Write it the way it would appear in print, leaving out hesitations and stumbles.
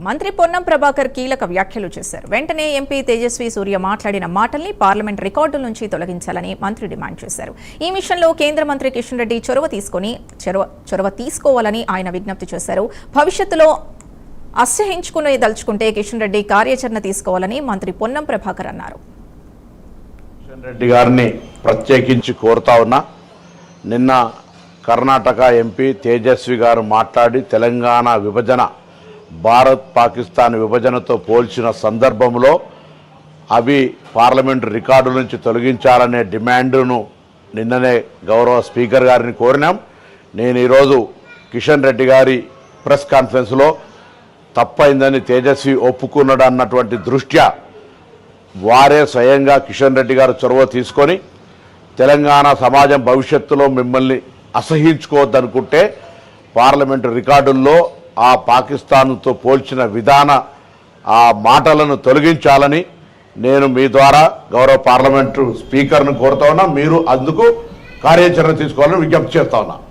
మంత్రి పొన్నం ప్రభాకర్ కీలక వ్యాఖ్యలు చేశారు. వెంటనే ఎంపీ తేజస్వి సూర్య మాట్లాడిన మాటల్ని పార్లమెంట్ రికార్డుల నుంచి తొలగించాలని మంత్రి డిమాండ్ చేశారు. ఈ విషయంలో కేంద్ర మంత్రి కిషన్ రెడ్డి చొరవ తీసుకోవాలని ఆయన విజ్ఞప్తి చేశారు. భవిష్యత్తులో దలుచుకుంటే కిషన్ రెడ్డి కార్యాచరణ తీసుకోవాలని మంత్రి పొన్నం ప్రభాకర్ అన్నారు. కిషన్ రెడ్డి గారిని ప్రత్యేకించి కోరుతా ఉన్నా. నిన్న కర్ణాటక ఎంపీ తేజస్వి గారు మాట్లాడి తెలంగాణ విభజన భారత్ పాకిస్తాన్ విభజనతో పోల్చిన సందర్భంలో అవి పార్లమెంటు రికార్డు నుంచి తొలగించాలనే డిమాండ్ను నిన్ననే గౌరవ స్పీకర్ గారిని కోరినాం. నేను ఈరోజు కిషన్ రెడ్డి గారి ప్రెస్ కాన్ఫరెన్స్లో తప్పైందని తేజస్వి ఒప్పుకున్నాడు అన్నటువంటి దృష్ట్యా వారే స్వయంగా కిషన్ రెడ్డి గారు చొరవ తీసుకొని తెలంగాణ సమాజం భవిష్యత్తులో మిమ్మల్ని అసహించుకోవద్దనుకుంటే పార్లమెంటు రికార్డుల్లో ఆ పాకిస్తాన్తో పోల్చిన ఆ మాటలను తొలగించాలని నేను మీ ద్వారా గౌరవ పార్లమెంటు స్పీకర్ను కోరుతా ఉన్నా. మీరు అందుకు కార్యాచరణ తీసుకోవాలని విజ్ఞప్తి చేస్తా ఉన్నా.